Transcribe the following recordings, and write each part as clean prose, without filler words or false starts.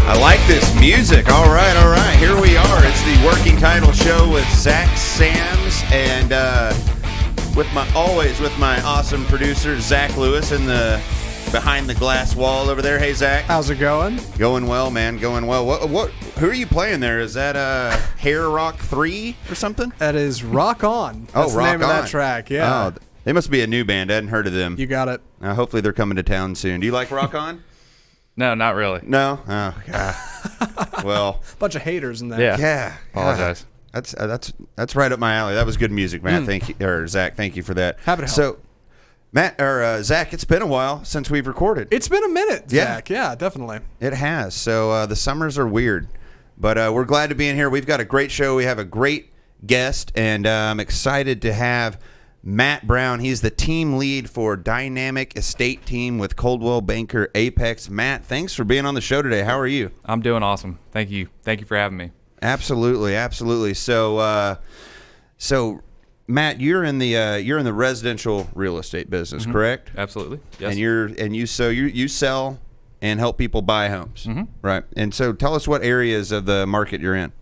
I like this music. All right. Here we are. It's the Working Title Show with Zach Sams and with my awesome producer Zach Lewis in the behind the glass wall over there. Hey Zach, how's it going? Going well, man. Going well. What? Who are you playing there? Is that Hair Rock 3 or something? That is Rock On. That's the name of that track. Yeah. Oh, they must be a new band. I hadn't heard of them. You got it. Hopefully they're coming to town soon. Do you like Rock On? No, not really. No? Oh, God. Well. Bunch of haters in there. Yeah. Apologize. That's right up my alley. That was good music, Matt. Thank you, or Zach. Thank you for that. Happy to help. So, Matt or Zach, it's been a while since we've recorded. It's been a minute, Zach. Yeah, definitely. It has. So the summers are weird, but we're glad to be in here. We've got a great show. We have a great guest, and I'm excited to have Matt Brown. He's the team lead for Dynamic Estate Team with Coldwell Banker Apex. Matt, thanks for being on the show today. How are you? I'm doing awesome. Thank you. Thank you for having me. Absolutely. So, Matt, you're in the residential real estate business, correct? Absolutely. Yes. And you sell and help people buy homes, right? And so, tell us what areas of the market you're in.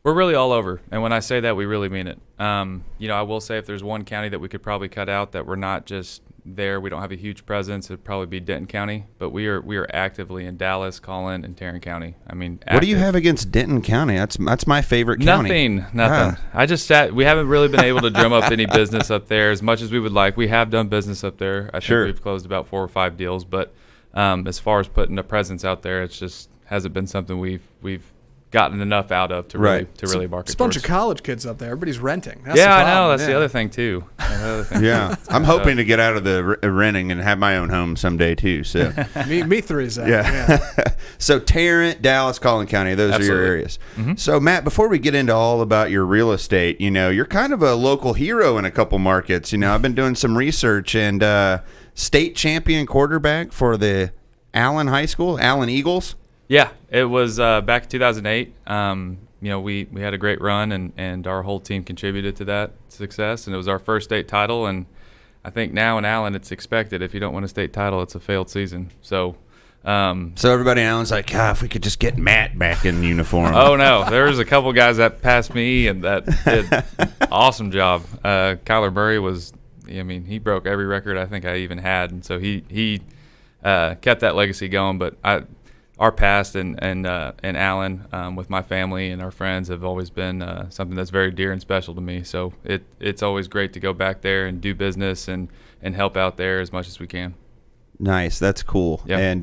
We're really all over, and when I say that, we really mean it. I will say if there's one county that we could probably cut out that we're not just there, we don't have a huge presence, it'd probably be Denton County, but we are actively in Dallas, Collin, and Tarrant County. I mean, what do you have against Denton County? That's my favorite county. Nothing. Yeah. We haven't really been able to drum up any business up there as much as we would like. We have done business up there. I think we've closed about 4 or 5 deals, but as far as putting a presence out there, it's just hasn't been something we've gotten enough out of to really market. It's a bunch of college kids up there. Everybody's renting. That's I know. That's the other thing too. Yeah, I'm hoping to get out of the renting and have my own home someday too. So me three, Zach. Yeah. So Tarrant, Dallas, Collin County, those are your areas. So Matt, before we get into all about your real estate, you're kind of a local hero in a couple markets. I've been doing some research, and state champion quarterback for the Allen Eagles. Yeah, it was back in 2008. We had a great run, and our whole team contributed to that success, and it was our first state title. And I think now in Allen, it's expected if you don't win a state title, it's a failed season. So everybody in Allen's like, if we could just get Matt back in uniform. Oh no, there was a couple guys that passed me and that did an awesome job. Kyler Murray he broke every record I think I even had, and so he kept that legacy going. But our past and Allen with my family and our friends have always been something that's very dear and special to me. So it's always great to go back there and do business and help out there as much as we can. Nice, that's cool. Yep. And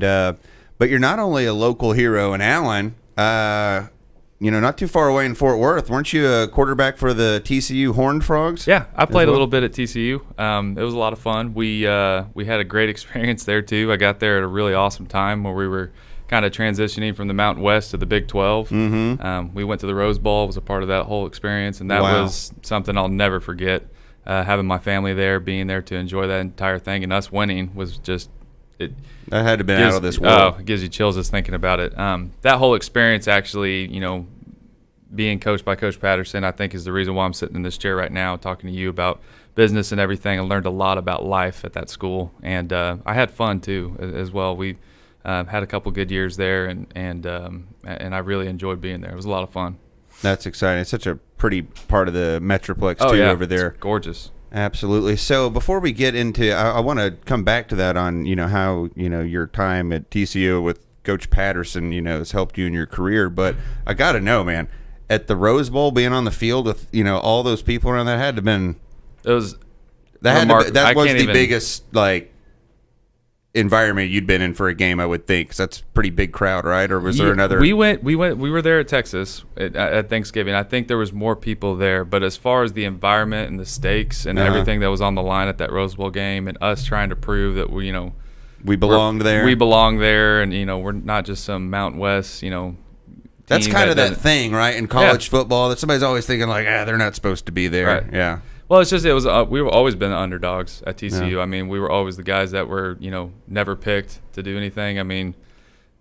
but you're not only a local hero in Allen, not too far away in Fort Worth. Weren't you a quarterback for the TCU Horned Frogs? Yeah, I played a little bit at TCU. It was a lot of fun. We had a great experience there too. I got there at a really awesome time where we were kind of transitioning from the Mountain West to the Big 12. We went to the Rose Bowl, was a part of that whole experience, and that was something I'll never forget. Having my family there, being there to enjoy that entire thing, and us winning was just that had to have been out of this world. Oh, it gives you chills just thinking about it. That whole experience actually, being coached by Coach Patterson, I think is the reason why I'm sitting in this chair right now talking to you about business and everything. I learned a lot about life at that school, and I had fun too as well. We had a couple good years there, and I really enjoyed being there. It was a lot of fun. That's exciting. It's such a pretty part of the Metroplex over there. It's gorgeous. Absolutely. So before we get into, I want to come back to that on how your time at TCU with Coach Patterson has helped you in your career. But I got to know, man, at the Rose Bowl, being on the field with all those people around, that had to have been. It was. That was the biggest environment you'd been in for a game, I would think, 'cause that's a pretty big crowd, right? Or was there another? We were there at Texas at Thanksgiving. I think there was more people there, but as far as the environment and the stakes and everything that was on the line at that Rose Bowl game, and us trying to prove that we belonged there. We belong there, and we're not just some Mountain West, That's kind of that thing, right? In college football, that somebody's always thinking like, they're not supposed to be there. Right. Yeah. Well, we've always been the underdogs at TCU. Yeah. I mean, we were always the guys that were, never picked to do anything. I mean,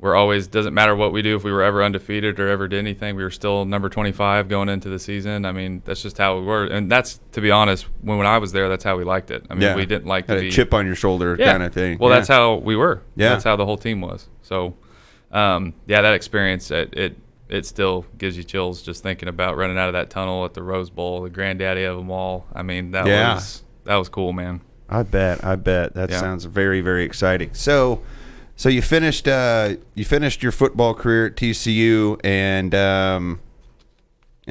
doesn't matter what we do, if we were ever undefeated or ever did anything, we were still number 25 going into the season. I mean, that's just how we were. And that's, to be honest, when I was there, that's how we liked it. I mean, we didn't like to be a chip on your shoulder kind of thing. Well, that's how we were. Yeah. That's how the whole team was. So, that experience, it still gives you chills just thinking about running out of that tunnel at the Rose Bowl, the granddaddy of them all. I mean, that was cool, man. I bet. That sounds very, very exciting. So you finished your football career at TCU, and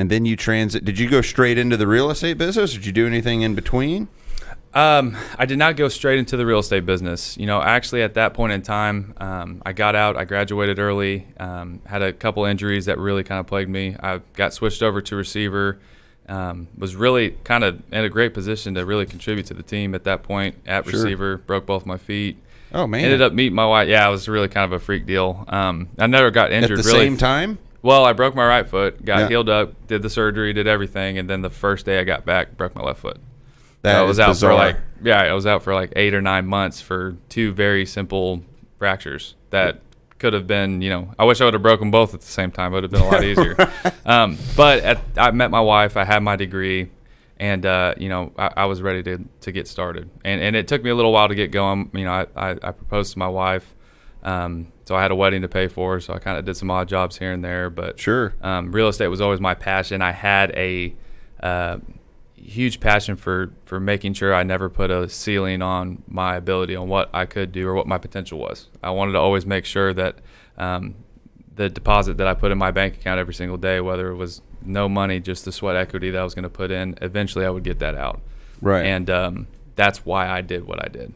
then you Did you go straight into the real estate business, or did you do anything in between? I did not go straight into the real estate business. Actually at that point in time, I got out, I graduated early, had a couple injuries that really kind of plagued me. I got switched over to receiver, was really kind of in a great position to really contribute to the team at that point at receiver, broke both my feet. Oh, man. Ended up meeting my wife. Yeah, it was really kind of a freak deal. I never got injured. At the same time? Well, I broke my right foot, got healed up, did the surgery, did everything, and then the first day I got back, broke my left foot. I was out bizarre. I was out for like 8 or 9 months for 2 very simple fractures that could have been, I wish I would have broken both at the same time. It would have been a lot easier. But I met my wife, I had my degree, and I was ready to get started. And it took me a little while to get going. I proposed to my wife, so I had a wedding to pay for, so I kind of did some odd jobs here and there. But sure, real estate was always my passion. I had a huge passion for making sure I never put a ceiling on my ability on what I could do or what my potential was. I wanted to always make sure that the deposit that I put in my bank account every single day, whether it was no money, just the sweat equity that I was going to put in, eventually I would get that out. Right. And that's why I did what I did.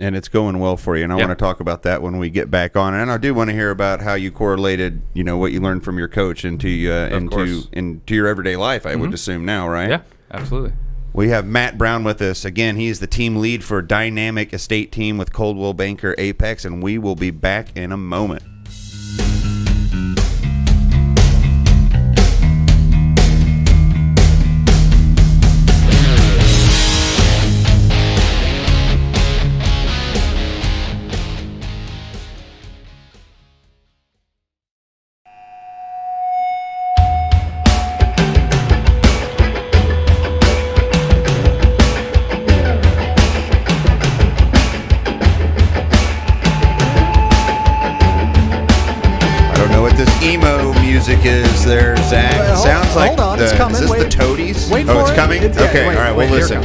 And it's going well for you, and I want to talk about that when we get back on. And I do want to hear about how you correlated, what you learned from your coach into your everyday life. I would assume now, right? Yeah, absolutely. We have Matt Brown with us again. He's the team lead for Dynamic Estate Team with Coldwell Banker Apex, and we will be back in a moment. Music is there, Zach? Well, sounds like hold on, it's coming. Is this wait, the Toadies? Wait it's for coming? it. Okay, all right, we'll listen. Oh,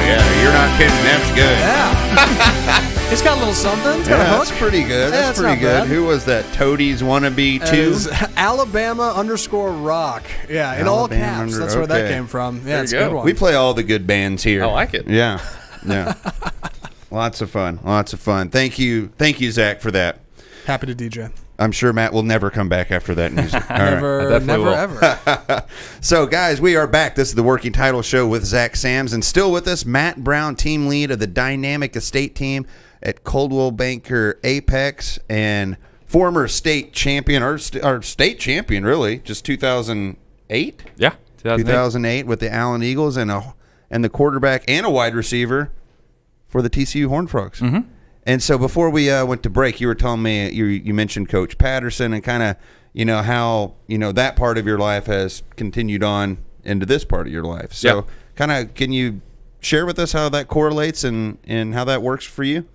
yeah, you're not kidding. That's good. Yeah. It's got a little something. It's got a hook. That's pretty good. That's pretty good. Bad. Who was that? Toadies Wannabe 2? Alabama_rock. Yeah, in all caps. That's where that came from. Yeah, it's a good one. We play all the good bands here. I like it. Yeah. Lots of fun. Thank you, Zach, for that. Happy to DJ. I'm sure Matt will never come back after that music. Never, ever. So, guys, we are back. This is the Working Title Show with Zach Sams, and still with us, Matt Brown, team lead of the Dynamic Estate Team at Coldwell Banker Apex, and former state champion, or state champion, really, just 2008? Yeah, 2008 with the Allen Eagles, and the quarterback and a wide receiver for the TCU Horned Frogs. Mm-hmm. And so before we went to break, you were telling me, you mentioned Coach Patterson and kind of, how, that part of your life has continued on into this part of your life. So kind of, can you share with us how that correlates and how that works for you?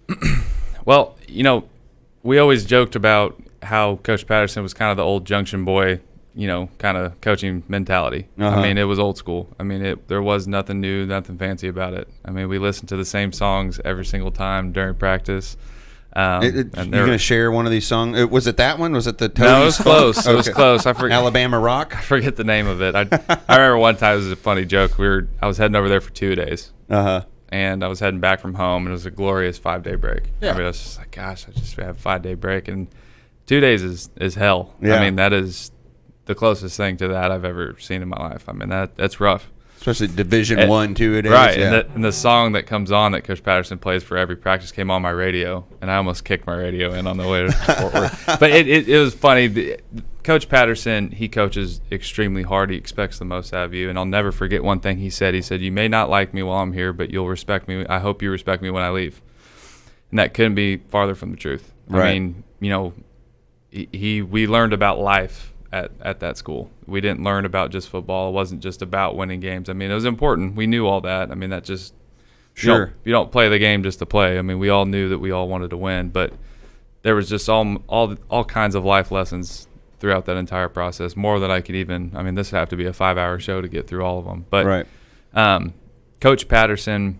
Well, we always joked about how Coach Patterson was kind of the old junction boy, kind of coaching mentality. Uh-huh. I mean, it was old school. I mean, there was nothing new, nothing fancy about it. I mean, we listened to the same songs every single time during practice. You're going to share one of these songs? Was it that one? Was it the Toadies? No, it was close. Okay. It was close. Alabama Rock? I forget the name of it. I remember one time, it was a funny joke. I was heading over there for 2 days. Uh-huh. And I was heading back from home, and it was a glorious 5-day break. Yeah. I mean, I was just like, gosh, I just have a 5-day break. And 2 days is hell. Yeah. I mean, that is the closest thing to that I've ever seen in my life. I mean, that's rough. Especially Division I, 2 days. Right, yeah. and the song that comes on that Coach Patterson plays for every practice came on my radio, and I almost kicked my radio in on the way to Fort Worth. But it was funny. Coach Patterson, he coaches extremely hard. He expects the most out of you, and I'll never forget one thing he said. He said, "You may not like me while I'm here, but you'll respect me. I hope you respect me when I leave." And that couldn't be farther from the truth. Right. I mean, we learned about life at that school. We didn't learn about just football. It wasn't just about winning games. I mean, it was important. We knew all that. I mean, Sure. You don't play the game just to play. I mean, we all knew that we all wanted to win, but there was just all kinds of life lessons throughout that entire process, more than I could even. I mean, this would have to be a 5-hour show to get through all of them. But Coach Patterson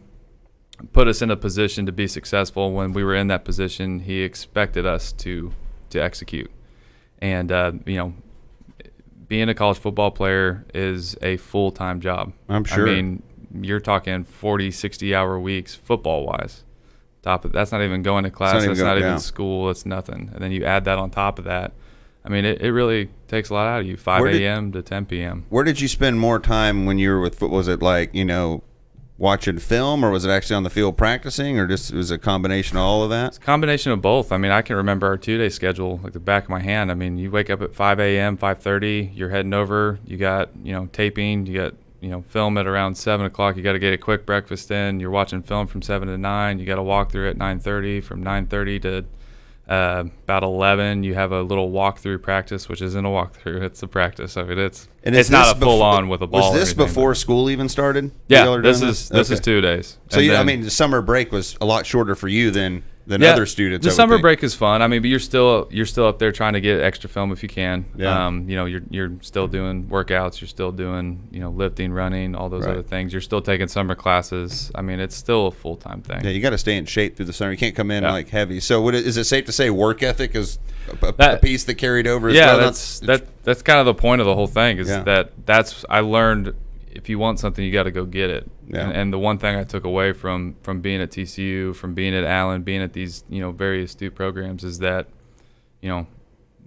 put us in a position to be successful. When we were in that position, he expected us to execute. And being a college football player is a full-time job. I'm sure. I mean, you're talking 40, 60-hour weeks football-wise. That's not even going to class. It's not even school. It's nothing. And then you add that on top of that. I mean, it really takes a lot out of you, 5 a.m. to 10 p.m. Where did you spend more time when you were with football? Was it like, watching film, or was it actually on the field practicing, or just was it a combination of all of that? It's a combination of both. I mean, I can remember our 2-day schedule like the back of my hand. I mean, you wake up at 5 a.m., 5:30, you're heading over, you got, taping, you got, film at around 7 o'clock. You got to get a quick breakfast in. You're watching film from 7 to 9. You got to walk through at 9:30. From 9:30 to about 11, you have a little walkthrough practice, which isn't a walkthrough; it's a practice. I mean, it's not a full on with a ball. Was this before school even started? Yeah, this is 2 days. So the summer break was a lot shorter for you than other students. The summer break is fun. I mean, but you're still up there trying to get extra film if you can. Yeah. You're still doing workouts. You're still doing lifting, running, all those other things. You're still taking summer classes. I mean, it's still a full-time thing. Yeah, you got to stay in shape through the summer. You can't come in like heavy. So is it safe to say work ethic is a piece that carried over as well? Yeah, that's kind of the point of the whole thing is that's I learned. If you want something, you got to go get it. Yeah. And the one thing I took away from being at TCU, from being at Allen, being at these very astute programs is that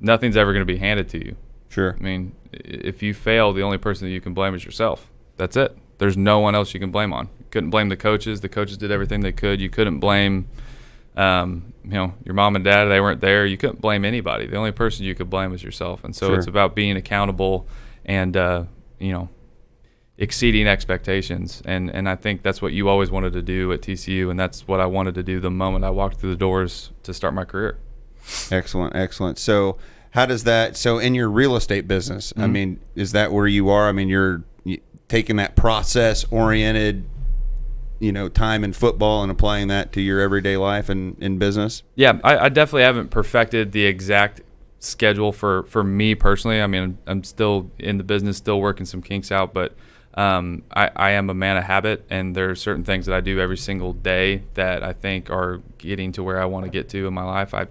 nothing's ever going to be handed to you. Sure. I mean, if you fail, the only person that you can blame is yourself. That's it. There's no one else you can blame on. You couldn't blame the coaches. The coaches did everything they could. You couldn't blame your mom and dad. They weren't there. You couldn't blame anybody. The only person you could blame is yourself. And so It's about being accountable and exceeding expectations, and I think that's what you always wanted to do at TCU, and that's what I wanted to do the moment I walked through the doors to start my career. Excellent. So how does that, so in your real estate business, I mean, is that where you are? I mean, you're taking that process oriented time in football and applying that to your everyday life and in business? Yeah, I definitely haven't perfected the exact schedule for me personally. I mean, I'm still in the business, still working some kinks out, but I am a man of habit, and there are certain things that I do every single day that I think are getting to where I want to get to in my life. I've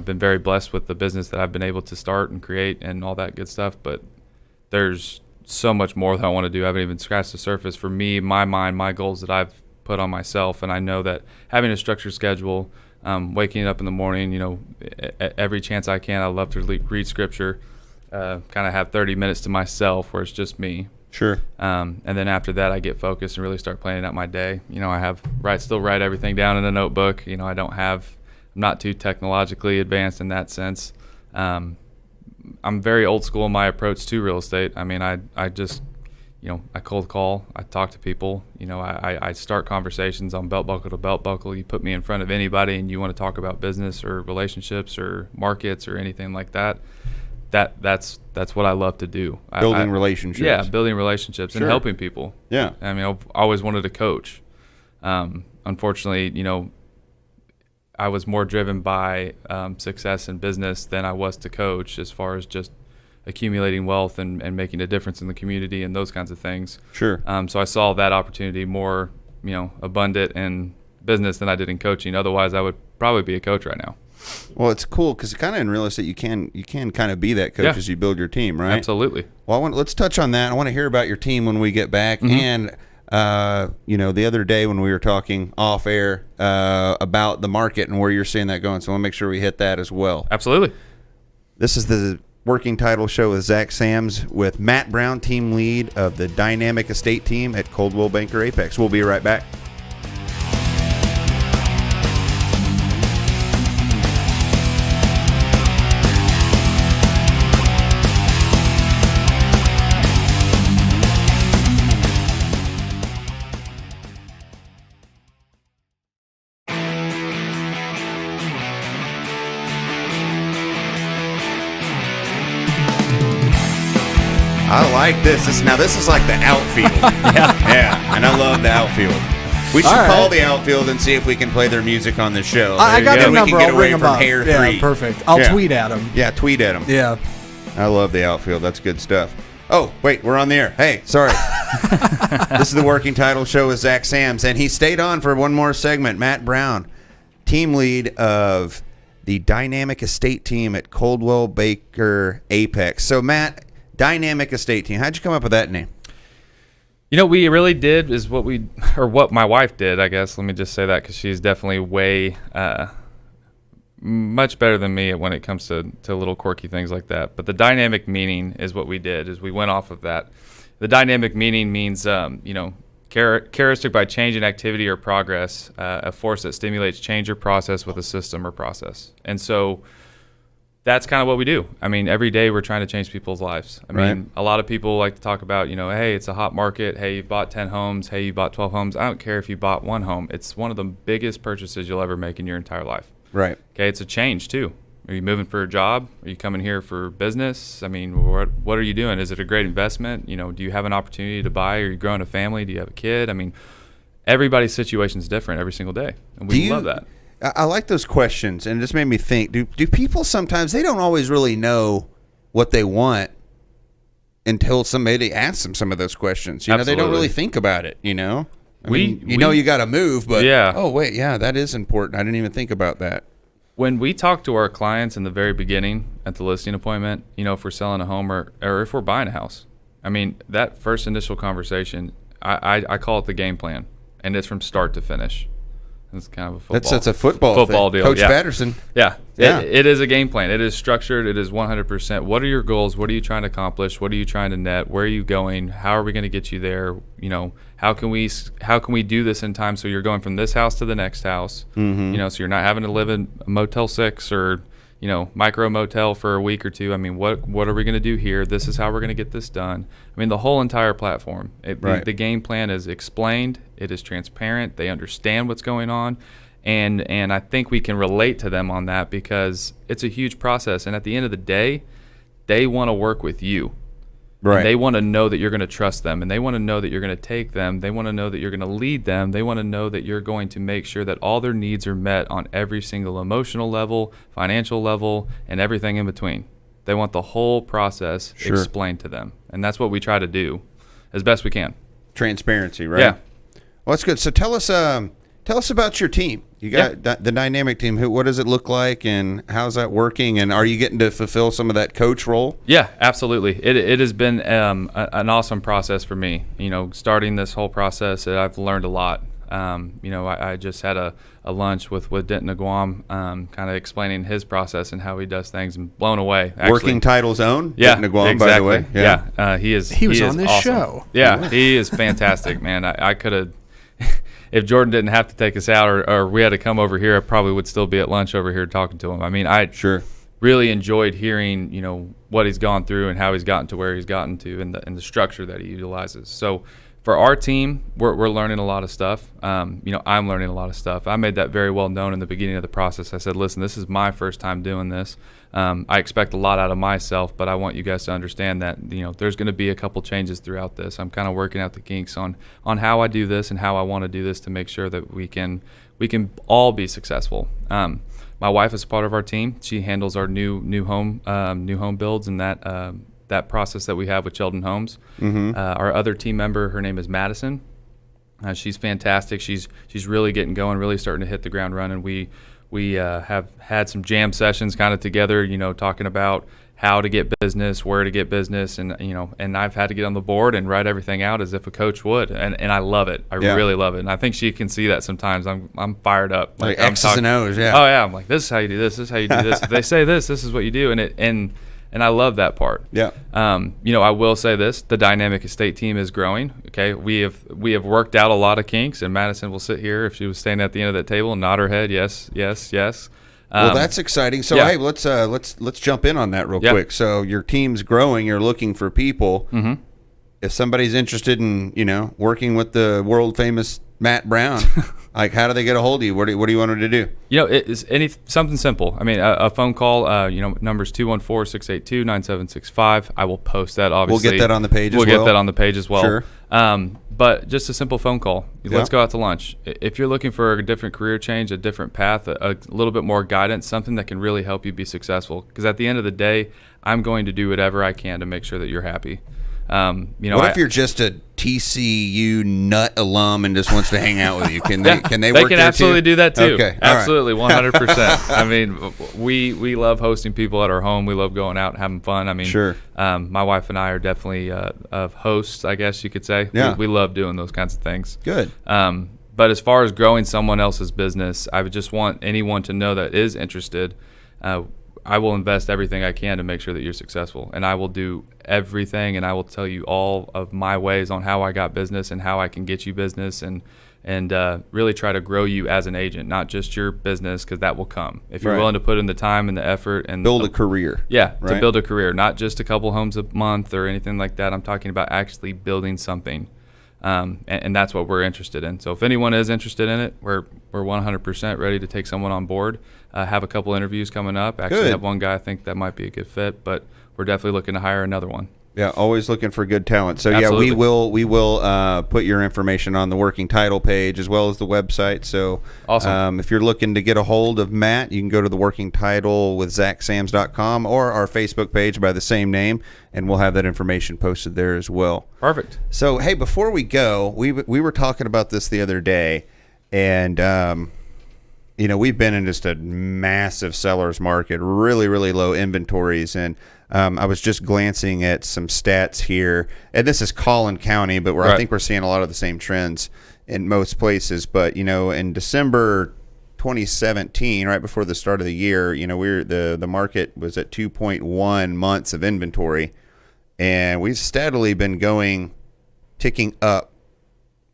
been very blessed with the business that I've been able to start and create and all that good stuff, but there's so much more that I want to do. I haven't even scratched the surface. For me, my mind, my goals that I've put on myself, and I know that having a structured schedule, waking up in the morning, every chance I can, I love to read scripture, kind of have 30 minutes to myself where it's just me. Sure. And then after that, I get focused and really start planning out my day. I still write everything down in a notebook. I'm not too technologically advanced in that sense. I'm very old school in my approach to real estate. I mean, I just, I cold call, I talk to people, I start conversations on belt buckle to belt buckle. You put me in front of anybody and you want to talk about business or relationships or markets or anything like that. That's what I love to do. Building relationships. Yeah, building relationships and helping people. Yeah. I mean, I've always wanted to coach. Unfortunately, I was more driven by success in business than I was to coach, as far as just accumulating wealth and making a difference in the community and those kinds of things. Sure. So I saw that opportunity more, abundant in business than I did in coaching. Otherwise, I would probably be a coach right now. Well, it's cool because kind of in real estate, you can kind of be that coach as you build your team, right? Absolutely. Well, let's touch on that. I want to hear about your team when we get back. And, the other day when we were talking off air about the market and where you're seeing that going. So I want to make sure we hit that as well. Absolutely. This is the Working Title Show with Zach Sams with Matt Brown, team lead of the Dynamic Estate team at Coldwell Banker Apex. We'll be right back. I like this. This is like the outfield. Yeah, and I love the outfield. We should All right. call the outfield and see if we can play their music on the show. I got Then the we number. can get I'll away ring them from up. Hair Yeah, 3. perfect. I'll Yeah. tweet at them. Yeah, tweet at them. Yeah. I love the outfield. That's good stuff. Oh, wait, we're on the air. Hey, sorry. This is the Working Title Show with Zach Sams, and he stayed on for one more segment. Matt Brown, team lead of the Dynamic Estate Team at Coldwell Banker Apex. So, Matt, Dynamic Estate Team, how'd you come up with that name? We really did is what my wife did, I guess. Let me just say that because she's definitely way much better than me when it comes to little quirky things like that. But the dynamic meaning is what we did, is we went off of that. The dynamic meaning means, characteristic by change in activity or progress, a force that stimulates change or process with a system or process. And so that's kind of what we do. I mean, every day we're trying to change people's lives. I mean, a lot of people like to talk about, hey, it's a hot market. Hey, you've bought 10 homes. Hey, you bought 12 homes. I don't care if you bought one home. It's one of the biggest purchases you'll ever make in your entire life. Right. Okay, it's a change too. Are you moving for a job? Are you coming here for business? I mean, what are you doing? Is it a great investment? Do you have an opportunity to buy? Are you growing a family? Do you have a kid? I mean, everybody's situation is different every single day, and we love that. I like those questions, and it just made me think, do people sometimes, they don't always really know what they want until somebody asks them some of those questions. They don't really think about it, I mean, you got to move, but oh wait, yeah, that is important. I didn't even think about that. When we talk to our clients in the very beginning at the listing appointment, if we're selling a home or if we're buying a house, I mean, that first initial conversation, I call it the game plan, and it's from start to finish. It's kind of a football. That's a football deal. Coach Patterson. Yeah. It is a game plan. It is structured. It is 100%. What are your goals? What are you trying to accomplish? What are you trying to net? Where are you going? How are we going to get you there? How can we do this in time so you're going from this house to the next house? Mm-hmm. So you're not having to live in a Motel 6 or micro motel for a week or two. I mean, what are we going to do here? This is how we're going to get this done. I mean, the whole entire platform. The game plan is explained. It is transparent. They understand what's going on. And I think we can relate to them on that because it's a huge process. And at the end of the day, they want to work with you. Right. And they want to know that you're going to trust them, and they want to know that you're going to take them. They want to know that you're going to lead them. They want to know that you're going to make sure that all their needs are met on every single emotional level, financial level, and everything in between. They want the whole process explained to them, and that's what we try to do as best we can. Transparency, right? Yeah. Well, that's good. So tell us about your team. You got the dynamic team. What does it look like, and how's that working? And are you getting to fulfill some of that coach role? Yeah, absolutely. It has been an awesome process for me. Starting this whole process, I've learned a lot. I just had a lunch with Denton Aguam, kind of explaining his process and how he does things, and blown away. Actually. Working Title's own, yeah, Denton Aguam, exactly. by the way. Yeah, he was on this awesome. show. Yeah, he is fantastic, man. I could have. If Jordan didn't have to take us out or we had to come over here, I probably would still be at lunch over here talking to him. I mean, I really enjoyed hearing, what he's gone through and how he's gotten to where he's gotten to and the structure that he utilizes. So for our team, we're learning a lot of stuff. I'm learning a lot of stuff. I made that very well known in the beginning of the process. I said, listen, this is my first time doing this. I expect a lot out of myself, but I want you guys to understand that, there's going to be a couple changes throughout this. I'm kind of working out the kinks on how I do this and how I want to do this to make sure that we can all be successful. My wife is part of our team. She handles our new home builds and that process that we have with Sheldon Homes. Mm-hmm. Our other team member, her name is Madison. She's fantastic. She's really getting going, really starting to hit the ground running. We have had some jam sessions kind of together, talking about how to get business, where to get business, and and I've had to get on the board and write everything out as if a coach would, and I love it. I really love it, and I think she can see that sometimes. I'm fired up, like X's and O's, yeah. Oh yeah, I'm like, this is how you do this. This is how you do this. If they say this is what you do, and I love that part. Yeah. I will say this: the Dynamic Estate team is growing. Okay, we have worked out a lot of kinks, and Madison will sit here if she was standing at the end of that table and nod her head, yes, yes, yes. Well, that's exciting. So hey, let's jump in on that real quick. So your team's growing. You're looking for people. Mm-hmm. If somebody's interested in working with the world famous Matt Brown, like how do they get a hold of you? What do you want them to do? It's something simple. I mean, a phone call. Numbers 214-682-9765. I will post that. Obviously, we'll get that on the page. We'll get that on the page as well. Sure. But just a simple phone call. Let's go out to lunch. If you're looking for a different career change, a different path, a little bit more guidance, something that can really help you be successful. Because at the end of the day, I'm going to do whatever I can to make sure that you're happy. What if you're just a TCU nut alum and just wants to hang out with you? Can they work They there can absolutely do that too. Okay. Absolutely, 100%. I mean, we love hosting people at our home. We love going out and having fun. I mean, sure. My wife and I are definitely hosts, I guess you could say. Yeah. We love doing those kinds of things. Good. But as far as growing someone else's business, I would just want anyone to know that is interested. I will invest everything I can to make sure that you're successful, and I will do everything, and I will tell you all of my ways on how I got business and how I can get you business, and really try to grow you as an agent, not just your business, because that will come if you're willing to put in the time and the effort and build a career. Yeah, right? To build a career, not just a couple homes a month or anything like that. I'm talking about actually building something. And that's what we're interested in. So if anyone is interested in it, we're 100% ready to take someone on board. Have a couple interviews coming up. Actually, have one guy I think that might be a good fit, but we're definitely looking to hire another one. Yeah, always looking for good talent. So Absolutely. yeah, we will put your information on the working title page as well as the website. So awesome. If you're looking to get a hold of Matt, you can go to the working title with ZachSams.com or our Facebook page by the same name, and we'll have that information posted there as well. Perfect. So hey, before we go, we were talking about this the other day, and we've been in just a massive seller's market, really, really low inventories. And I was just glancing at some stats here, and this is Collin County, but I think we're seeing a lot of the same trends in most places. But, in December 2017, right before the start of the year, the market was at 2.1 months of inventory, and we've steadily been ticking up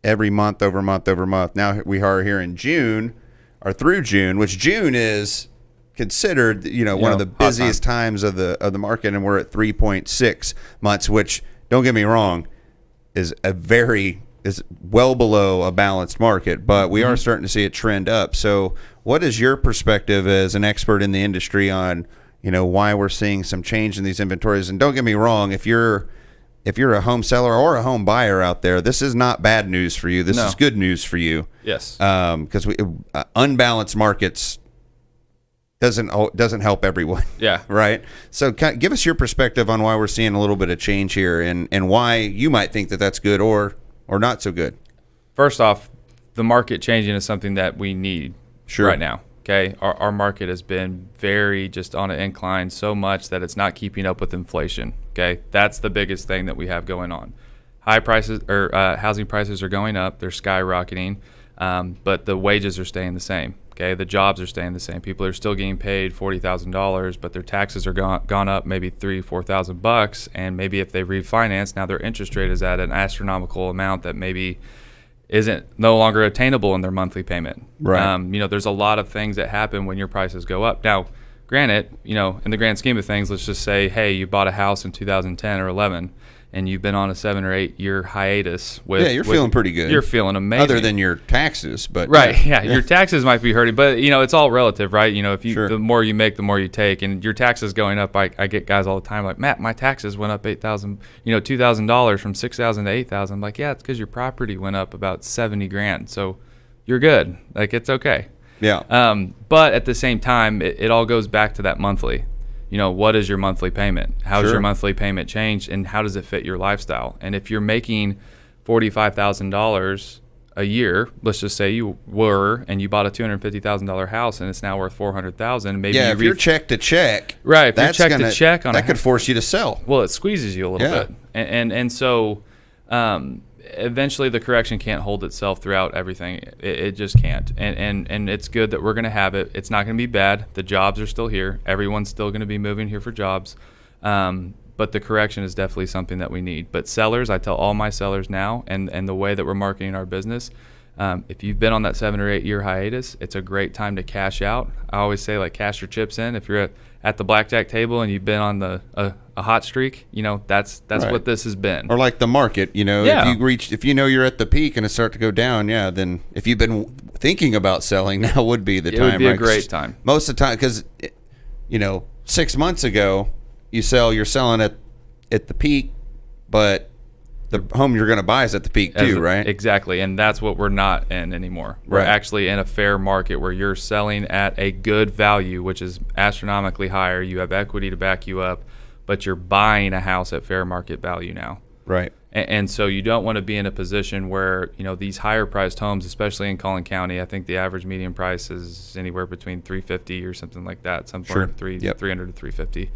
every month over month over month. Now we are here in June, or through June, which June is considered, one of the busiest times of the market, and we're at 3.6 months, which, don't get me wrong, is well below a balanced market, but we are starting to see it trend up. So what is your perspective as an expert in the industry on, why we're seeing some change in these inventories? And don't get me wrong, if you're a home seller or a home buyer out there, this is not bad news for you. This is good news for you. Yes. Because unbalanced markets doesn't help everyone. Yeah. Right? So give us your perspective on why we're seeing a little bit of change here, and why you might think that that's good or not so good. First off, the market changing is something that we need right now. Okay, our market has been very just on an incline so much that it's not keeping up with inflation. Okay, that's the biggest thing that we have going on. High prices or housing prices are going up; they're skyrocketing, but the wages are staying the same. Okay, the jobs are staying the same. People are still getting paid $40,000, but their taxes are gone up maybe $3,000-$4,000, and maybe if they refinance, now their interest rate is at an astronomical amount that maybe isn't no longer attainable in their monthly payment. Right. There's a lot of things that happen when your prices go up. Now, granted, in the grand scheme of things, let's just say, hey, you bought a house in 2010 or 11, and you've been on a 7 or 8 year hiatus with. Yeah, you're feeling pretty good. You're feeling amazing. Other than your taxes, but right. Yeah, your taxes might be hurting, but it's all relative, right? If you the more you make, the more you take, and your taxes going up. I get guys all the time like, Matt, my taxes went up $8,000, $2,000 from $6,000 to $8,000. I'm like, yeah, it's because your property went up about $70,000, so you're good. Like, it's okay. Yeah. But at the same time, it all goes back to that monthly. What is your monthly payment? How's your monthly payment changed, and how does it fit your lifestyle? And if you're making $45,000 a year, let's just say you were, and you bought a $250,000 house, and it's now worth $400,000. Maybe if you're check to check, right? If you're check to check on that could force you to sell. Well, it squeezes you a little bit, and so eventually the correction can't hold itself throughout everything. It just can't. And it's good that we're going to have it. It's not going to be bad. The jobs are still here. Everyone's still going to be moving here for jobs. But the correction is definitely something that we need. But sellers, I tell all my sellers now, and the way that we're marketing our business, if you've been on that 7 or 8 year hiatus, it's a great time to cash out. I always say, like, cash your chips in. If you're at the blackjack table and you've been on a hot streak, that's what this has been. Or like the market, if you're at the peak and it starts to go down, then if you've been thinking about selling, now would be the time. It would be a great time. Most of the time, because 6 months ago, you're selling at the peak, but the home you're going to buy is at the peak too, right? Exactly, and that's what we're not in anymore. We're actually in a fair market where you're selling at a good value, which is astronomically higher. You have equity to back you up, but you're buying a house at fair market value now. Right. And so you don't want to be in a position where, these higher priced homes, especially in Collin County, I think the average median price is anywhere between $350 or something like that. Some point 300 to $350.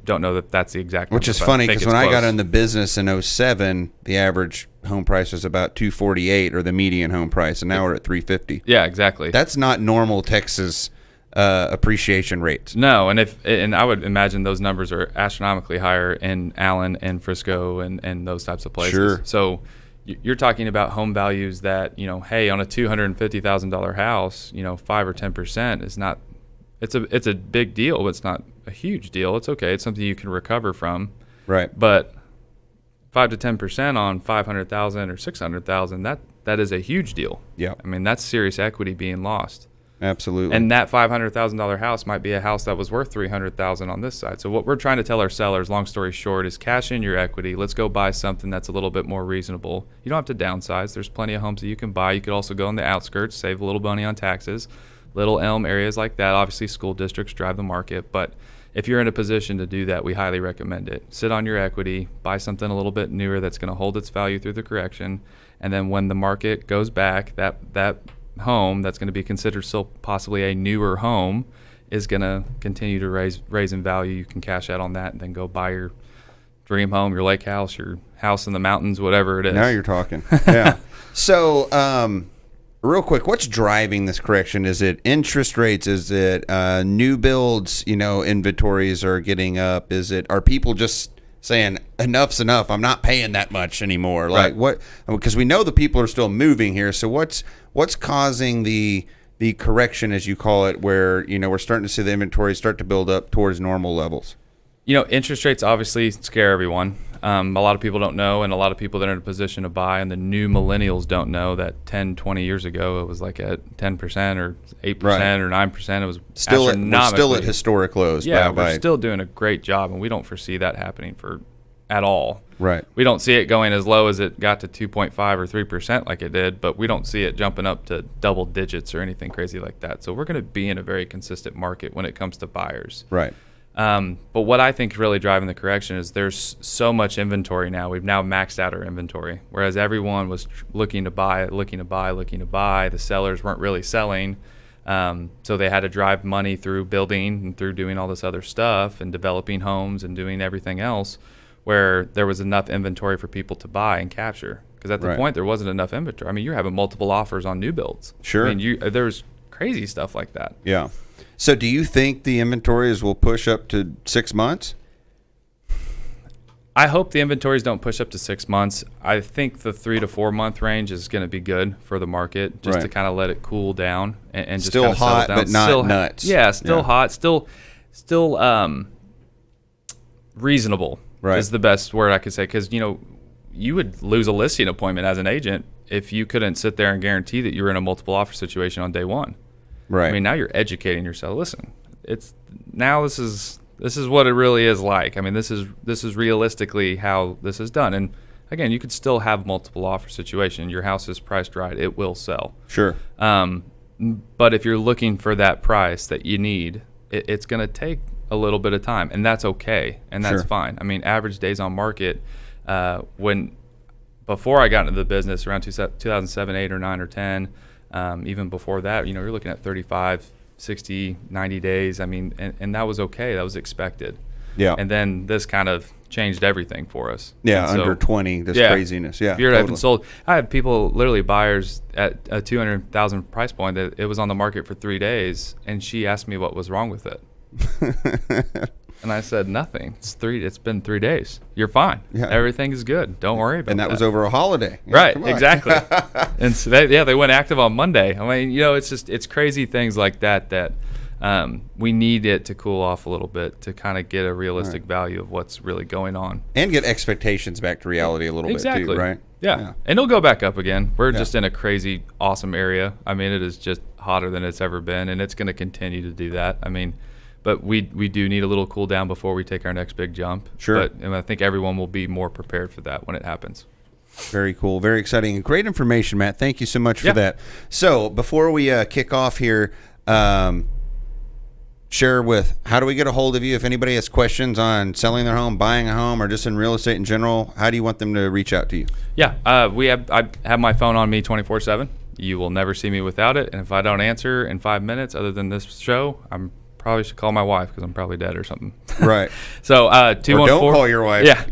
Don't know that that's the exact number. Which is funny because when I got in the business in 2007, the average home price was about $248 or the median home price, and now we're at $350. Yeah, exactly. That's not normal Texas appreciation rates. No, and I would imagine those numbers are astronomically higher in Allen and Frisco and those types of places. Sure. So you're talking about home values that, hey, on a $250,000 house, 5 or 10% is not. It's a big deal, but it's not a huge deal. It's okay. It's something you can recover from. Right. But 5 to 10% on $500,000 or $600,000, that is a huge deal. Yeah. I mean, that's serious equity being lost. Absolutely. And that $500,000 house might be a house that was worth $300,000 on this side. So what we're trying to tell our sellers, long story short, is cash in your equity. Let's go buy something that's a little bit more reasonable. You don't have to downsize. There's plenty of homes that you can buy. You could also go on the outskirts, save a little money on taxes. Little Elm areas like that. Obviously, school districts drive the market, but if you're in a position to do that, we highly recommend it. Sit on your equity, buy something a little bit newer that's going to hold its value through the correction, and then when the market goes back, that home that's going to be considered still possibly a newer home is going to continue to raise in value. You can cash out on that and then go buy your dream home, your lake house, your house in the mountains, whatever it is. Now you're talking. Yeah. So, real quick, what's driving this correction? Is it interest rates? Is it new builds? Inventories are getting up. Are people just saying enough's enough? I'm not paying that much anymore. Right. Like what? Because we know the people are still moving here. So what's causing the correction, as you call it, where we're starting to see the inventory start to build up towards normal levels? Interest rates obviously scare everyone. A lot of people don't know, and a lot of people that are in a position to buy, and the new millennials don't know that 10, 20 years ago, it was like at 10% or 8% or 9%. It was we're still at historic lows. Yeah, we're still doing a great job, and we don't foresee that happening at all. Right. We don't see it going as low as it got to 2.5 or 3% like it did, but we don't see it jumping up to double digits or anything crazy like that. So we're going to be in a very consistent market when it comes to buyers. Right. But what I think is really driving the correction is there's so much inventory now. We've now maxed out our inventory, whereas everyone was looking to buy. The sellers weren't really selling, so they had to drive money through building and through doing all this other stuff and developing homes and doing everything else, where there was enough inventory for people to buy and capture. Because at the point, there wasn't enough inventory. I mean, you're having multiple offers on new builds. Sure. I mean, there's crazy stuff like that. Yeah. So do you think the inventories will push up to 6 months? I hope the inventories don't push up to 6 months. I think the 3 to 4 month range is going to be good for the market, just to kind of let it cool down and just still kind of hot, settle down. but not nuts. Yeah, still hot, still reasonable. Right. Is the best word I could say, because you would lose a listing appointment as an agent if you couldn't sit there and guarantee that you were in a multiple offer situation on day one. Right. I mean, now you're educating yourself. Listen, this is what it really is like. I mean, this is realistically how this is done. And again, you could still have multiple offer situation. Your house is priced right; it will sell. Sure. But if you're looking for that price that you need, it's going to take a little bit of time, and that's okay, and that's fine. I mean, average days on market before I got into the business around 2007, 8 or 9 or 10. Even before that, you're looking at 35, 60, 90 days. I mean, and that was okay. That was expected. Yeah. And then this kind of changed everything for us. Yeah, under 20, this craziness. Yeah, if you're having sold, I had people, literally buyers at a $200,000 price point that it was on the market for 3 days, and she asked me what was wrong with it. And I said, nothing. It's been 3 days. You're fine. Yeah. Everything is good. Don't worry about that. And that was over a holiday. Right, exactly. And so they went active on Monday. I mean, it's crazy things like that we need it to cool off a little bit to kind of get a realistic value of what's really going on. And get expectations back to reality a little bit too, right? Yeah. And it'll go back up again. We're just in a crazy, awesome area. I mean, it is just hotter than it's ever been, and it's going to continue to do that. I mean, But we do need a little cool down before we take our next big jump. Sure. And I think everyone will be more prepared for that when it happens. Very cool. Very exciting. And great information, Matt. Thank you so much for that. So before we kick off here, share with, how do we get a hold of you if anybody has questions on selling their home, buying a home, or just in real estate in general? How do you want them to reach out to you? Yeah, I have my phone on me 24/7. You will never see me without it. And if I don't answer in 5 minutes, other than this show, I'm probably should call my wife because I'm probably dead or something. Right. So 214. Or don't call your wife. Yeah.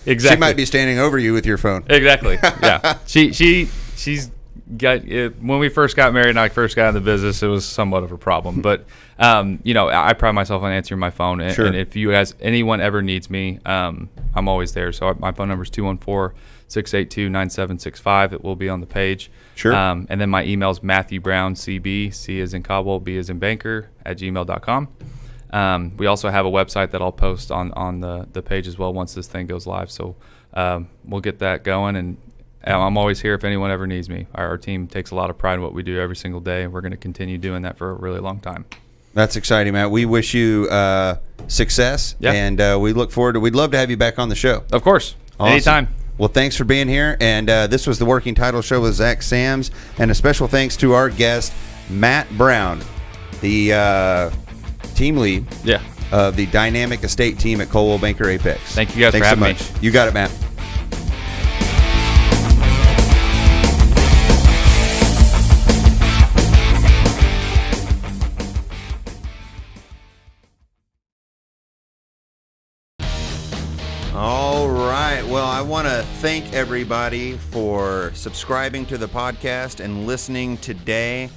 Exactly. She might be standing over you with your phone. Exactly. Yeah. She's got it. When we first got married and I first got in the business, it was somewhat of a problem. But I pride myself on answering my phone. And, sure. And if anyone ever needs me, I'm always there. So my phone number is 214-682-9765. It will be on the page. Sure. And then my email is MatthewBrownCB, C as in Cobble, B as in Banker, @gmail.com. We also have a website that I'll post on the page as well once this thing goes live. So we'll get that going. And I'm always here if anyone ever needs me. Our team takes a lot of pride in what we do every single day, and we're going to continue doing that for a really long time. That's exciting, Matt. We wish you success, and we look forward to. We'd love to have you back on the show. Of course, awesome. Anytime. Well, thanks for being here, and this was the Working Title Show with Zach Sams, and a special thanks to our guest, Matt Brown, the team lead of the Dynamic Estate team at Coldwell Banker Apex. Thank you guys for having me. You got it, Matt. All right. Well, I want to thank everybody for subscribing to the podcast and listening today. I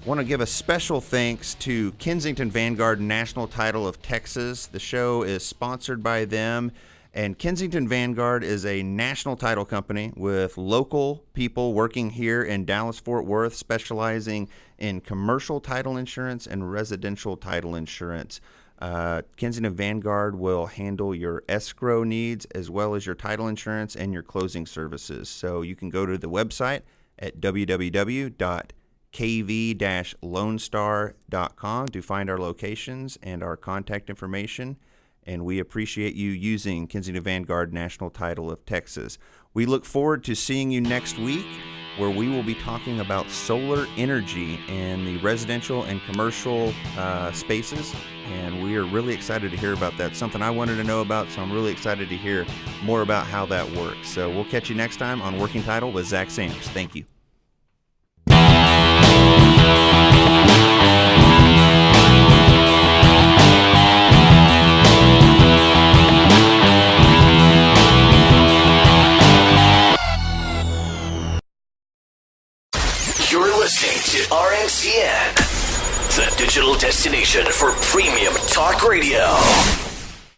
want to give a special thanks to Kensington Vanguard National Title of Texas. The show is sponsored by them, and Kensington Vanguard is a national title company with local people working here in Dallas-Fort Worth, specializing in commercial title insurance and residential title insurance. Kensington Vanguard will handle your escrow needs as well as your title insurance and your closing services. So you can go to the website at www.kv-lonestar.com to find our locations and our contact information. And we appreciate you using Kensington Vanguard National Title of Texas. We look forward to seeing you next week, where we will be talking about solar energy in the residential and commercial spaces. And we are really excited to hear about that. Something I wanted to know about, so I'm really excited to hear more about how that works. So we'll catch you next time on Working Title with Zach Sams. Thank you. You're listening to RNCN, the digital destination for premium talk radio.